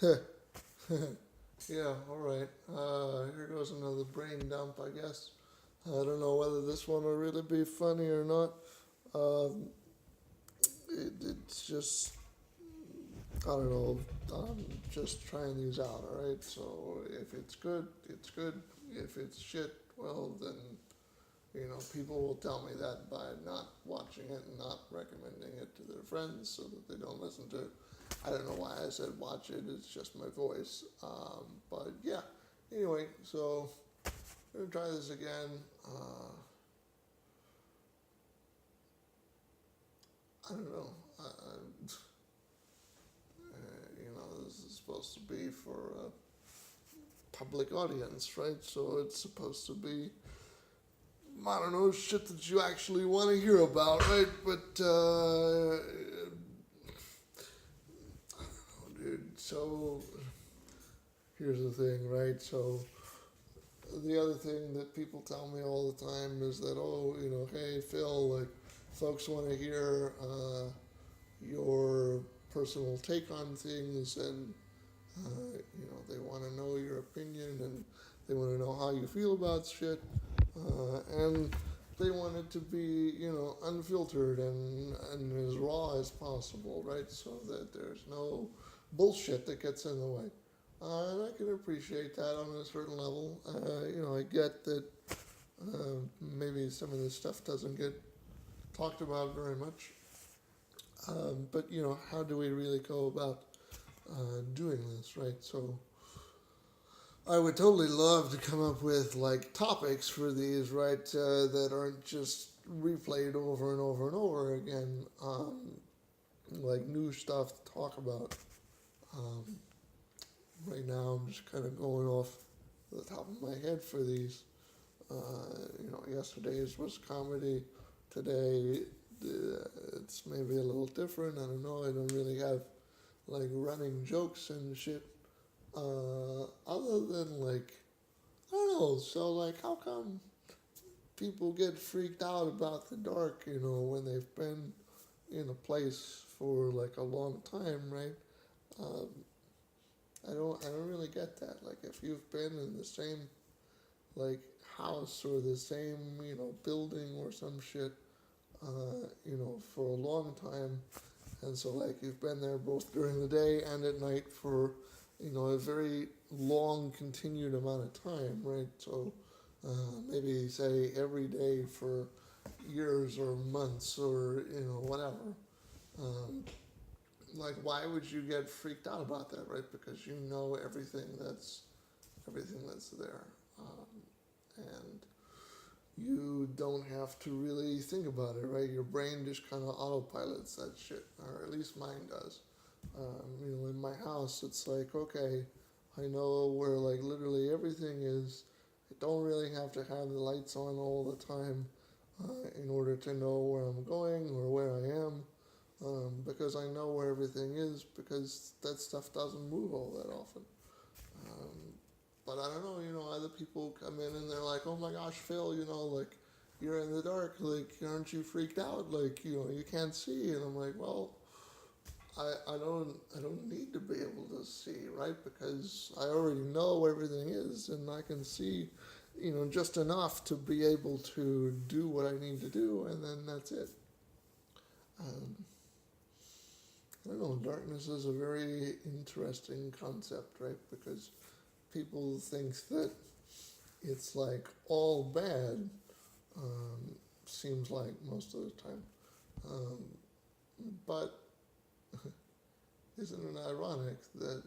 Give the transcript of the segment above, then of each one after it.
Yeah, alright. Here goes another brain dump, I guess. I don't know whether this one will really be funny or not. Um, it's just, I don't know. I'm just trying these out, alright? So if it's good, it's good. If it's shit, well, then, people will tell me that by not watching it and not recommending it to their friends so that they don't listen to it. I don't know why I said watch it, it's just my voice. But yeah, anyway, so I'm gonna try this again. I don't know. This is supposed to be for a public audience, right? So it's supposed to be, I don't know, shit that you actually want to hear about, right? But, dude, so here's the thing, right? So the other thing that people tell me all the time is that, oh, hey, Phil, like, folks want to hear your personal take on things, and they want to know your opinion, and they want to know how you feel about shit, and they want it to be unfiltered and as raw as possible, right? So that there's no bullshit that gets in the way. And I can appreciate that on a certain level. I get that maybe some of this stuff doesn't get talked about very much. But how do we really go about doing this, right? So I would totally love to come up with like topics for these, right? That aren't just replayed over and over and over again, like new stuff to talk about. Um, right now, I'm just kind of going off the top of my head for these. Yesterday's was comedy. Today, it's maybe a little different. I don't know. I don't really have like running jokes and shit. Other than like, I don't know. So like, how come people get freaked out about the dark? When they've been in a place for like a long time, right? Um, I don't really get that. Like, if you've been in the same like house or the same building or some shit, for a long time, and so like you've been there both during the day and at night for a very long continued amount of time, right? So maybe say every day for years or months or whatever. Um, like, why would you get freaked out about that, right? Because you know everything that's there, and you don't have to really think about it, right? Your brain just kind of autopilots that shit, or at least mine does. In my house, it's like, okay, I know where like literally everything is. I don't really have to have the lights on all the time in order to know where I'm going or where I am, because I know where everything is, because that stuff doesn't move all that often. Um, but I don't know, other people come in and they're like, oh my gosh, Phil, like, you're in the dark, like, aren't you freaked out? Like, you can't see. And I'm like, well, I don't need to be able to see, right? Because I already know where everything is, and I can see, just enough to be able to do what I need to do, and then that's it. Um, I don't know, darkness is a very interesting concept, right? Because people think that it's like all bad, um, seems like most of the time. Um, but isn't it ironic that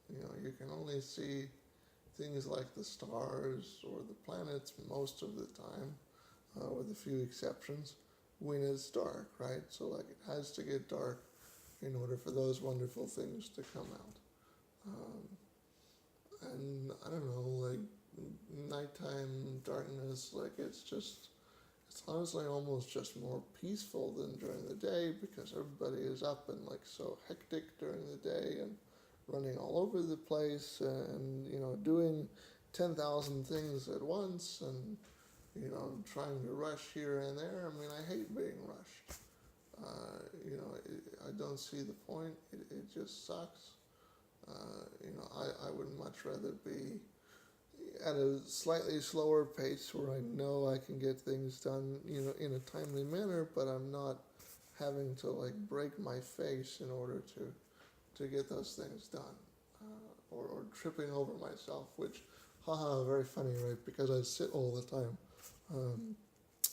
you can only see things like the stars or the planets most of the time, with a few exceptions, when it's dark, right? So like it has to get dark in order for those wonderful things to come out. And I don't know, like nighttime darkness, like it's honestly almost just more peaceful than during the day, because everybody is up and like so hectic during the day and running all over the place, and doing 10,000 things at once, and trying to rush here and there. I mean, I hate being rushed. I don't see the point. It just sucks. I would much rather be at a slightly slower pace where I know I can get things done, in a timely manner, but I'm not having to like break my face in order to get those things done, or tripping over myself, which, haha, very funny, right? Because I sit all the time,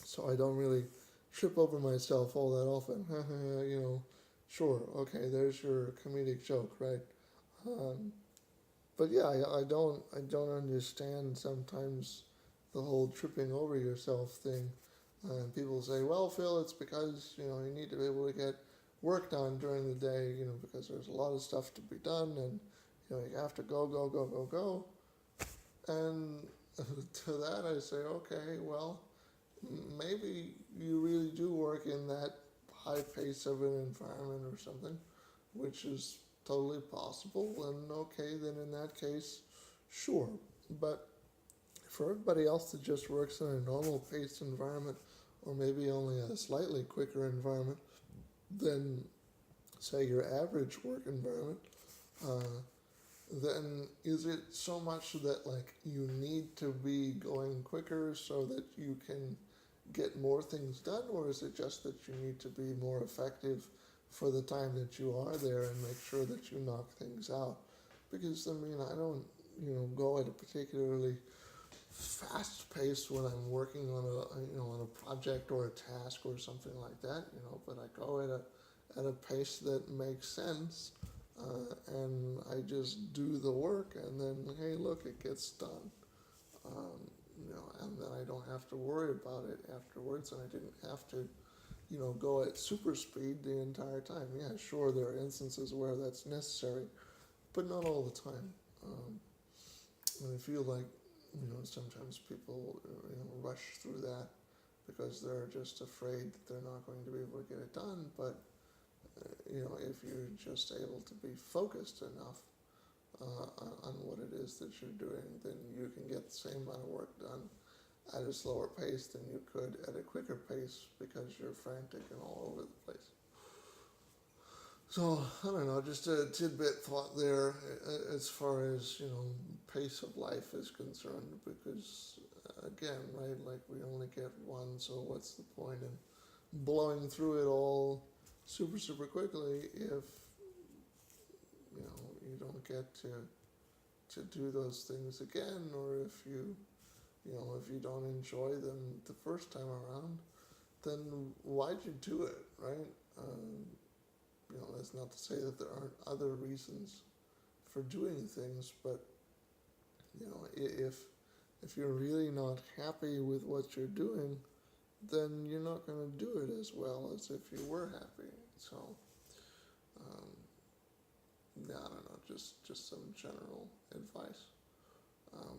so I don't really trip over myself all that often. Sure, okay, there's your comedic joke, right? Um, but yeah, I don't understand sometimes the whole tripping over yourself thing. People say, well, Phil, it's because you need to be able to get work done during the day, because there's a lot of stuff to be done, and you have to go, go, go, go, go. And to that, I say, okay, well, maybe you really do work in that high pace of an environment or something, which is totally possible. And okay, then in that case, sure. But for everybody else that just works in a normal paced environment, or maybe only a slightly quicker environment than, say, your average work environment, uh, then is it so much that like you need to be going quicker so that you can get more things done, or is it just that you need to be more effective for the time that you are there and make sure that you knock things out? Because I mean, I don't, go at a particularly fast pace when I'm working on a project or a task or something like that, but I go at a pace that makes sense, and I just do the work, and then hey, look, it gets done. And then I don't have to worry about it afterwards, and I didn't have to, go at super speed the entire time. Yeah, sure, there are instances where that's necessary, but not all the time. And I feel like, sometimes people, rush through that because they're just afraid that they're not going to be able to get it done. But, if you're just able to be focused enough on what it is that you're doing, then you can get the same amount of work done at a slower pace than you could at a quicker pace because you're frantic and all over the place. So, I don't know, just a tidbit thought there as far as, pace of life is concerned, because, again, right, like we only get one, so what's the point in blowing through it all super, super quickly if, you don't get to do those things again, or if you don't enjoy them the first time around, then why'd you do it, right? That's not to say that there aren't other reasons for doing things, but if you're really not happy with what you're doing, then you're not going to do it as well as if you were happy. So, um, yeah, I don't know, just some general advice. Um,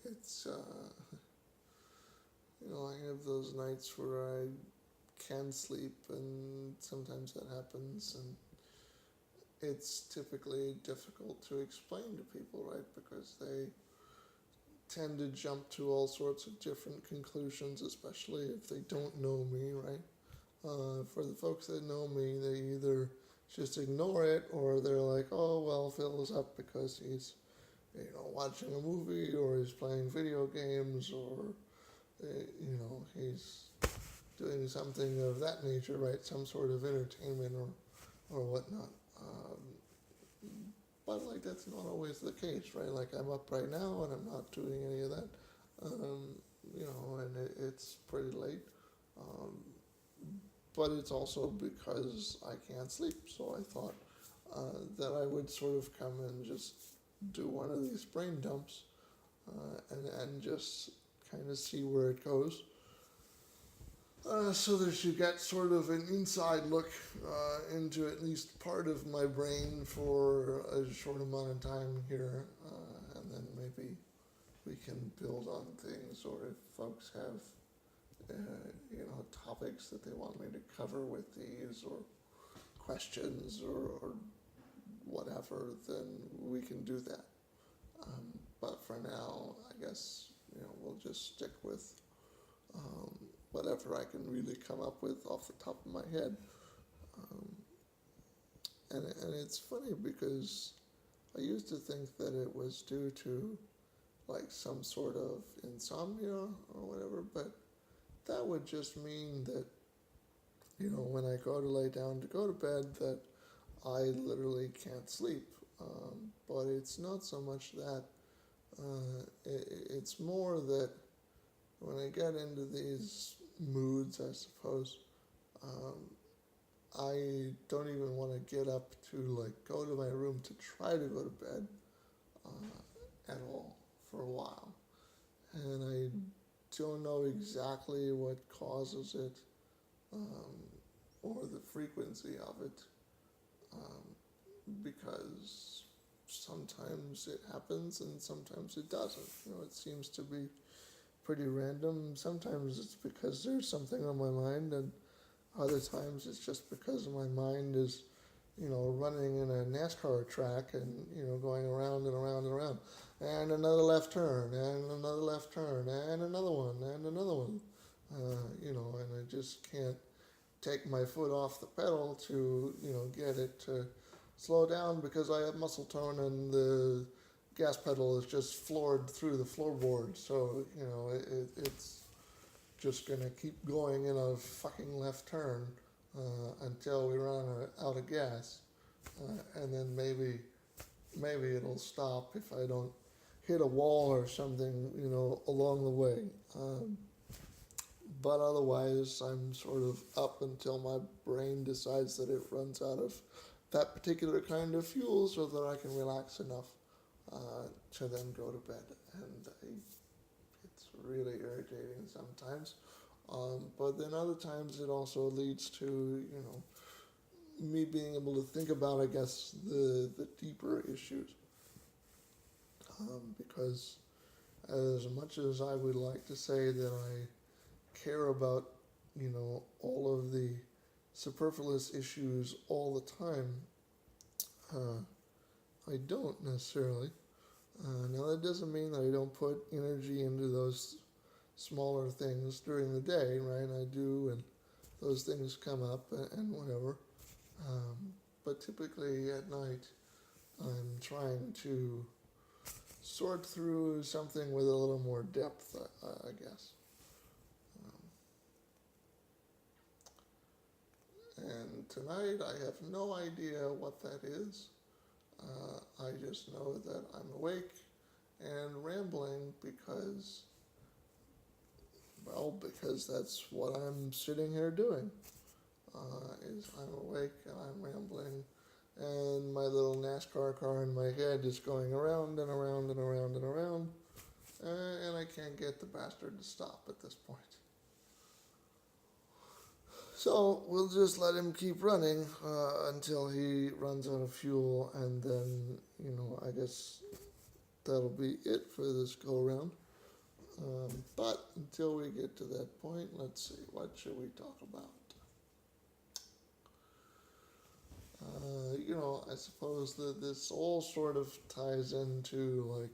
it's I have those nights where I can sleep, and sometimes that happens, and it's typically difficult to explain to people, right? Because they tend to jump to all sorts of different conclusions, especially if they don't know me, right? For the folks that know me, they either just ignore it, or they're like, oh, well, Phil's up because he's, watching a movie, or he's playing video games, or, he's doing something of that nature, right? Some sort of entertainment or whatnot. But like that's not always the case, right? Like I'm up right now and I'm not doing any of that, um, and it's pretty late. Um, but it's also because I can't sleep, so I thought that I would sort of come and just do one of these brain dumps, and just kind of see where it goes. So that you get sort of an inside look into at least part of my brain for a short amount of time here, and then maybe we can build on things, or if folks have topics that they want me to cover with these, or questions, or whatever, then we can do that. But for now, I guess, we'll just stick with whatever I can really come up with off the top of my head. Um, and it's funny because I used to think that it was due to like some sort of insomnia or whatever, but that would just mean that, when I go to lay down to go to bed, that I literally can't sleep. But it's not so much that. It's more that when I get into these moods, I suppose, um, I don't even want to get up to like go to my room to try to go to bed at all for a while. And I don't know exactly what causes it, or the frequency of it, because sometimes it happens and sometimes it doesn't. It seems to be pretty random. Sometimes it's because there's something on my mind, and other times it's just because my mind is, running in a NASCAR track and, going around and around and around. And another left turn, and another left turn, and another one, and another one. And I just can't take my foot off the pedal to, get it to slow down because I have muscle tone and the gas pedal is just floored through the floorboard. So, it's just going to keep going in a fucking left turn until we run out of gas. And then maybe it'll stop if I don't hit a wall or something, along the way. But otherwise, I'm sort of up until my brain decides that it runs out of that particular kind of fuel so that I can relax enough to then go to bed. And it's really irritating sometimes. But then other times it also leads to, me being able to think about, I guess, the deeper issues. Because as much as I would like to say that I care about, all of the superfluous issues all the time, I don't necessarily. Now that doesn't mean that I don't put energy into those smaller things during the day, right? I do, and those things come up and whatever. But typically at night, I'm trying to sort through something with a little more depth, I guess. And tonight I have no idea what that is. I just know that I'm awake and rambling because that's what I'm sitting here doing. Is I'm awake and I'm rambling, and my little NASCAR car in my head is going around and around and around and around, and I can't get the bastard to stop at this point. So we'll just let him keep running until he runs out of fuel, and then, I guess that'll be it for this go-around. But until we get to that point, let's see, what should we talk about? I suppose that this all sort of ties into, like,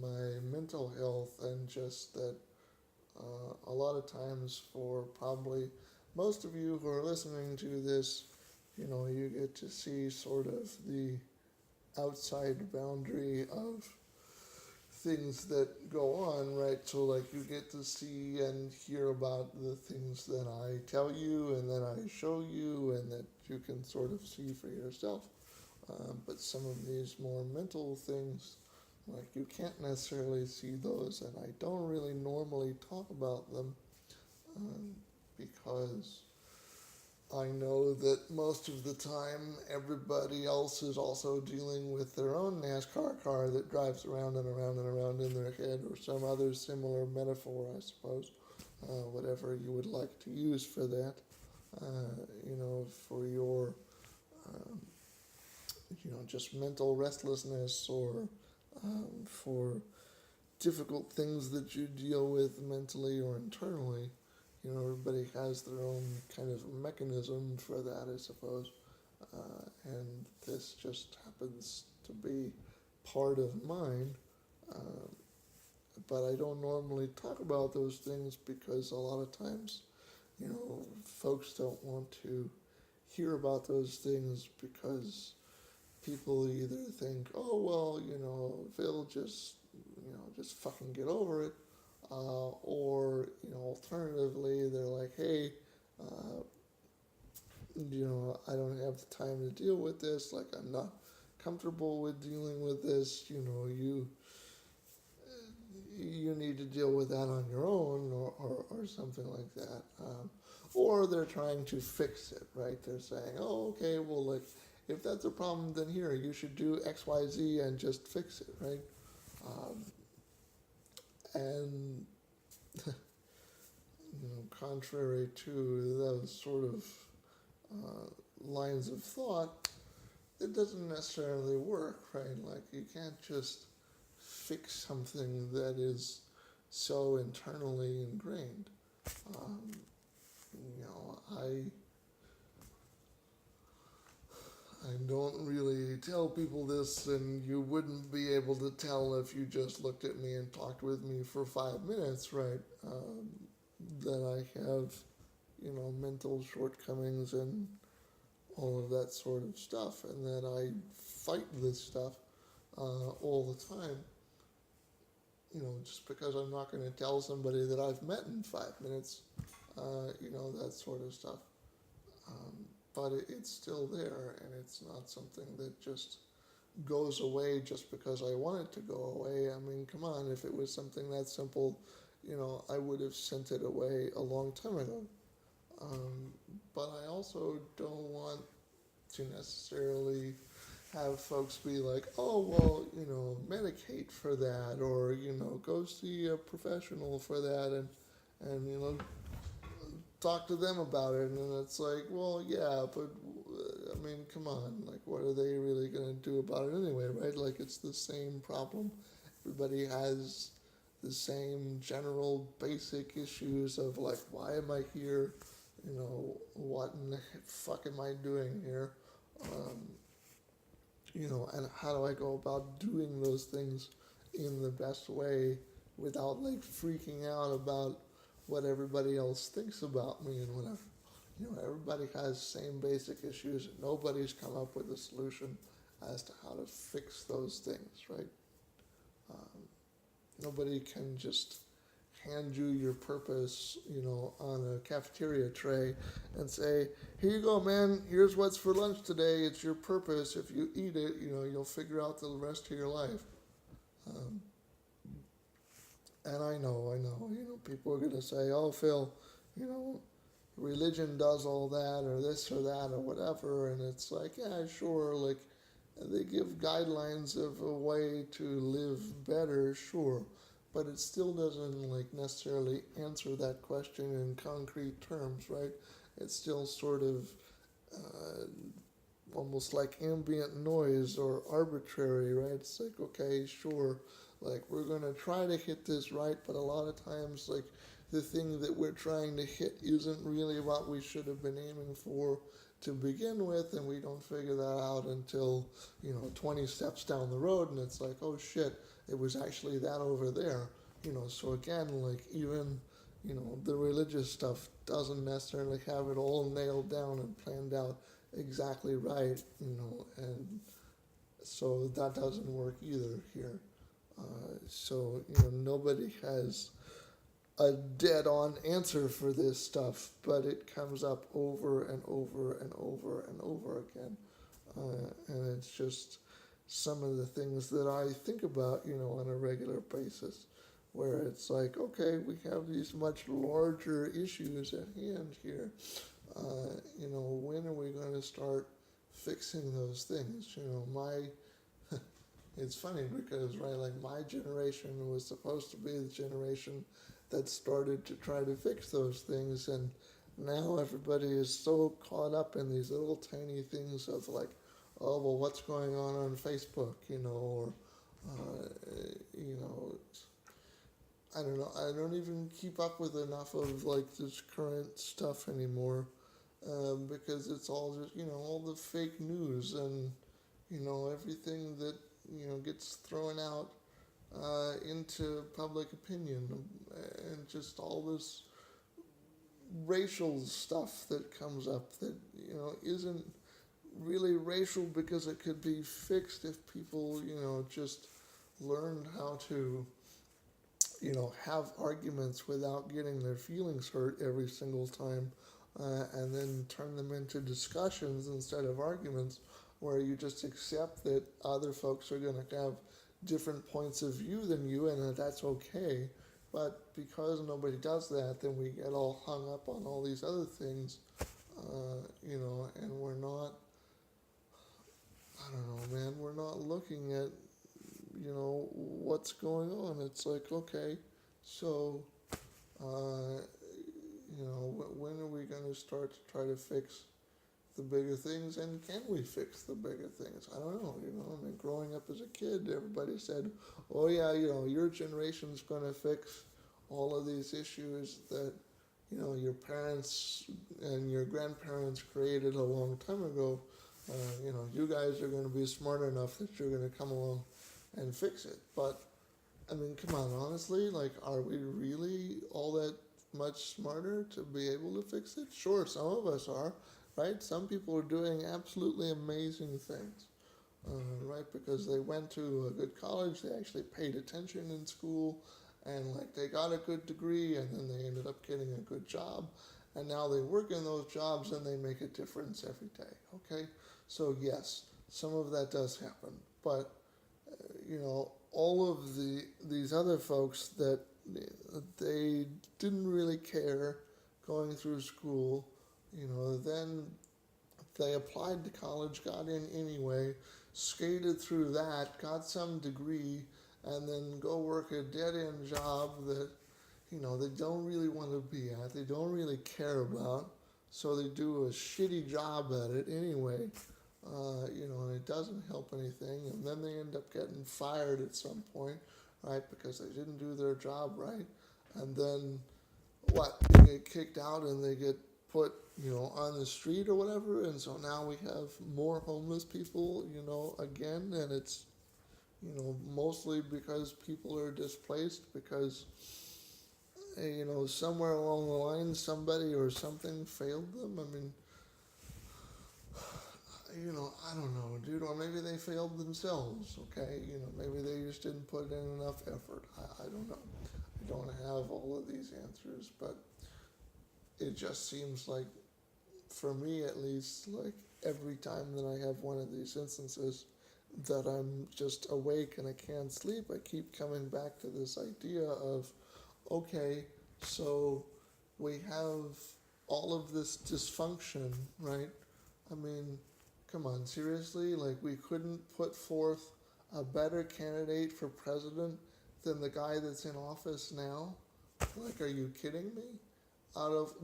my mental health, and just that a lot of times, for probably most of you who are listening to this, you get to see sort of the outside boundary of things that go on, right? So, like, you get to see and hear about the things that I tell you and that I show you and that you can sort of see for yourself. But some of these more mental things, like, you can't necessarily see those, and I don't really normally talk about them because I know that most of the time everybody else is also dealing with their own NASCAR car that drives around and around and around in their head, or some other similar metaphor, I suppose, whatever you would like to use for that, for your, just mental restlessness, or for difficult things that you deal with mentally or internally. everybody has their own kind of mechanism for that, I suppose. And this just happens to be part of mine. Uh, but I don't normally talk about those things because a lot of times, folks don't want to hear about those things because people either think, oh, well, Phil, just fucking get over it. Or, alternatively, they're like, hey, uh, I don't have the time to deal with this. Like, I'm not comfortable with dealing with this. You need to deal with that on your own, or something like that. Or they're trying to fix it, right? They're saying, oh, okay, well, like, if that's a problem, then here, you should do X, Y, Z and just fix it, right? Um, and, contrary to those sort of lines of thought, it doesn't necessarily work, right? Like, you can't just fix something that is so internally ingrained. Um, I don't really tell people this, and you wouldn't be able to tell if you just looked at me and talked with me for 5 minutes, right? That I have, mental shortcomings and all of that sort of stuff, and that I fight this stuff all the time. Just because I'm not going to tell somebody that I've met in 5 minutes, that sort of stuff. But it's still there, and it's not something that just goes away just because I want it to go away. I mean, come on, if it was something that simple, I would have sent it away a long time ago. But I also don't want to necessarily have folks be like, oh, well, medicate for that, or, go see a professional for that, and talk to them about it. And it's like, well, yeah, but, I mean, come on, like, what are they really going to do about it anyway, right? Like, it's the same problem. Everybody has the same general basic issues of, like, why am I here? What in the fuck am I doing here? And how do I go about doing those things in the best way without, like, freaking out about what everybody else thinks about me and whatever. Everybody has the same basic issues, and nobody's come up with a solution as to how to fix those things, right? Nobody can just hand you your purpose, on a cafeteria tray and say, here you go, man, here's what's for lunch today, it's your purpose. If you eat it, you'll figure out the rest of your life. And I know, people are going to say, oh, Phil, religion does all that, or this or that, or whatever. And it's like, yeah, sure, like, they give guidelines of a way to live better, sure. But it still doesn't, like, necessarily answer that question in concrete terms, right? It's still sort of almost like ambient noise or arbitrary, right? It's like, okay, sure, like, we're going to try to hit this right, but a lot of times, like, the thing that we're trying to hit isn't really what we should have been aiming for to begin with, and we don't figure that out until, 20 steps down the road, and it's like, oh shit, it was actually that over there. So again, like, even, the religious stuff doesn't necessarily have it all nailed down and planned out exactly right, and so that doesn't work either here. So, nobody has a dead-on answer for this stuff, but it comes up over and over and over and over again. And it's just some of the things that I think about, on a regular basis, where it's like, okay, we have these much larger issues at hand here. When are we going to start fixing those things? It's funny because, right, like, my generation was supposed to be the generation that started to try to fix those things, and now everybody is so caught up in these little tiny things of, like, oh, well, what's going on Facebook, or, I don't know. I don't even keep up with enough of like this current stuff anymore, because it's all just all the fake news and everything that gets thrown out into public opinion, and just all this racial stuff that comes up that isn't really racial because it could be fixed if people just learned how to have arguments without getting their feelings hurt every single time, and then turn them into discussions instead of arguments, where you just accept that other folks are going to have different points of view than you, and that's okay. But because nobody does that, then we get all hung up on all these other things, and we're not, I don't know, man, we're not looking at what's going on. It's like, okay, so when are we going to start to try to fix the bigger things, and can we fix the bigger things? I don't know. I mean, growing up as a kid, everybody said, oh yeah, your generation's going to fix all of these issues that your parents and your grandparents created a long time ago. You guys are going to be smart enough that you're going to come along and fix it. But I mean, come on, honestly, like, are we really all that much smarter to be able to fix it? Sure, some of us are, right? Some people are doing absolutely amazing things, right? Because they went to a good college, they actually paid attention in school, and like they got a good degree, and then they ended up getting a good job, and now they work in those jobs and they make a difference every day. Okay, so yes, some of that does happen, but all of these other folks that they didn't really care going through school, then they applied to college, got in anyway, skated through that, got some degree, and then go work a dead-end job that they don't really want to be at, they don't really care about, so they do a shitty job at it anyway, and it doesn't help anything, and then they end up getting fired at some point, right, because they didn't do their job right, and then they get kicked out and they get put, on the street or whatever, and so now we have more homeless people, again, and it's, mostly because people are displaced because, somewhere along the line somebody or something failed them. I mean, I don't know, dude, or maybe they failed themselves, okay? Maybe they just didn't put in enough effort. I don't know. I don't have all of these answers, but it just seems like, for me at least, like every time that I have one of these instances that I'm just awake and I can't sleep, I keep coming back to this idea of, okay, so we have all of this dysfunction, right? I mean, come on, seriously? Like, we couldn't put forth a better candidate for president than the guy that's in office now? Like, are you kidding me?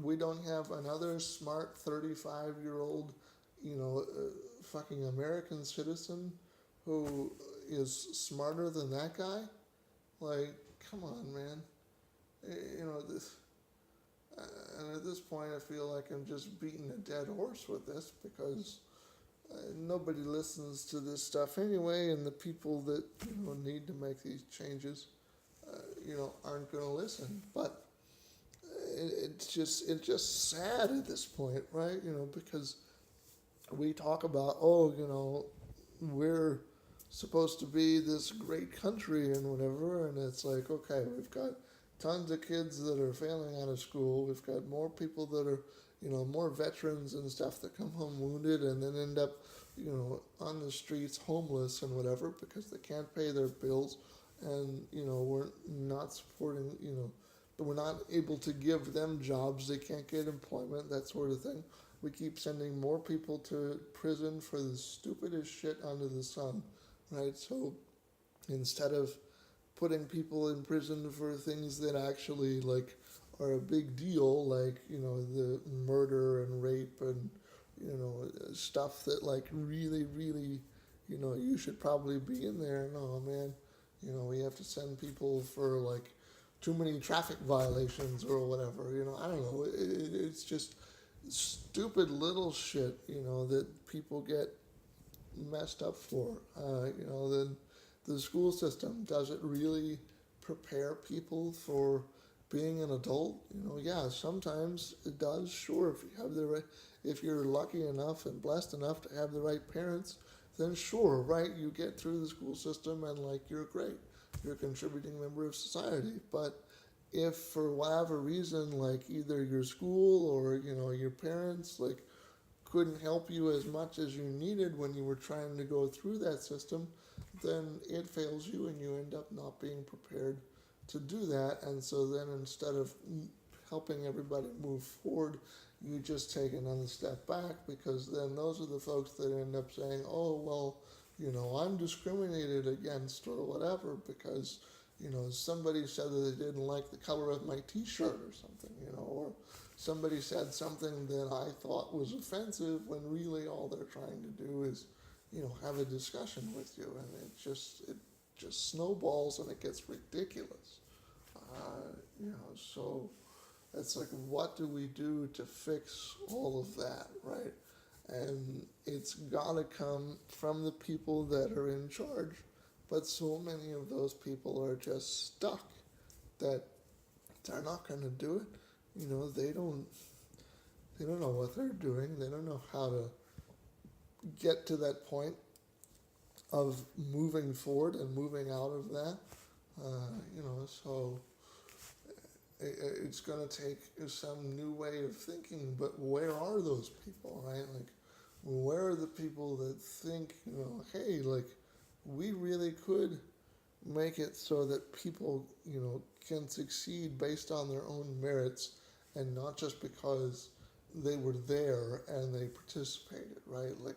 We don't have another smart 35-year-old, fucking American citizen who is smarter than that guy? Like, come on, man. This, and at this point I feel like I'm just beating a dead horse with this, because nobody listens to this stuff anyway, and the people that need to make these changes, aren't going to listen. But it's just sad at this point, right? Because we talk about, we're supposed to be this great country and whatever, and it's like, okay, we've got tons of kids that are failing out of school, we've got more people that are, more veterans and stuff that come home wounded and then end up, on the streets homeless and whatever because they can't pay their bills, and, we're not supporting, we're not able to give them jobs, they can't get employment, that sort of thing. We keep sending more people to prison for the stupidest shit under the sun, right? So instead of putting people in prison for things that actually, like, are a big deal, like, the murder and rape and, stuff that, like, really, really, you should probably be in there. No, man, we have to send people for, like, too many traffic violations or whatever. I don't know. It's just stupid little shit. That people get messed up for. The school system, does it really prepare people for being an adult? Yeah, sometimes it does. Sure, if you're lucky enough and blessed enough to have the right parents, then sure, right, you get through the school system and like you're great. You're a contributing member of society. But if for whatever reason, like either your school or your parents, like couldn't help you as much as you needed when you were trying to go through that system, then it fails you and you end up not being prepared to do that. And so then instead of helping everybody move forward, you just take another step back, because then those are the folks that end up saying, oh, well, I'm discriminated against or whatever because, somebody said that they didn't like the color of my t-shirt or something, or somebody said something that I thought was offensive when really all they're trying to do is, have a discussion with you, and it just snowballs and it gets ridiculous. So it's like, what do we do to fix all of that, right? And it's gotta come from the people that are in charge, but so many of those people are just stuck that they're not gonna do it. They don't know what they're doing. They don't know how to get to that point of moving forward and moving out of that. So it's going to take some new way of thinking. But where are those people, right? Like, where are the people that think, hey, like, we really could make it so that people, can succeed based on their own merits and not just because they were there and they participated, right? Like,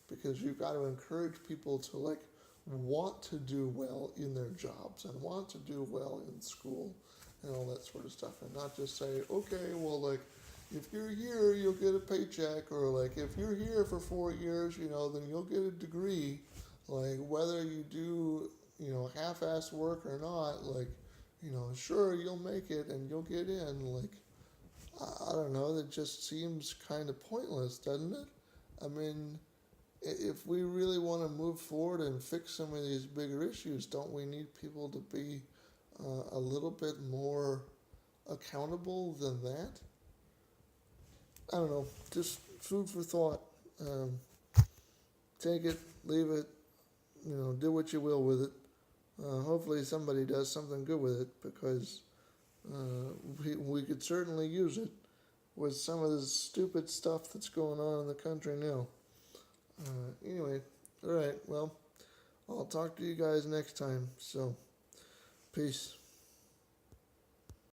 because you've got to encourage people to like want to do well in their jobs and want to do well in school and all that sort of stuff, and not just say, okay, well, like, if you're here, you'll get a paycheck, or like, if you're here for 4 years, then you'll get a degree. Like, whether you do, half-assed work or not, like, sure, you'll make it and you'll get in. Like, I don't know, that just seems kind of pointless, doesn't it? I mean, if we really want to move forward and fix some of these bigger issues, don't we need people to be a little bit more accountable than that? I don't know, just food for thought. Um, Take it, leave it, do what you will with it. Hopefully somebody does something good with it, because we could certainly use it with some of the stupid stuff that's going on in the country now. Anyway, alright, well, I'll talk to you guys next time, so peace.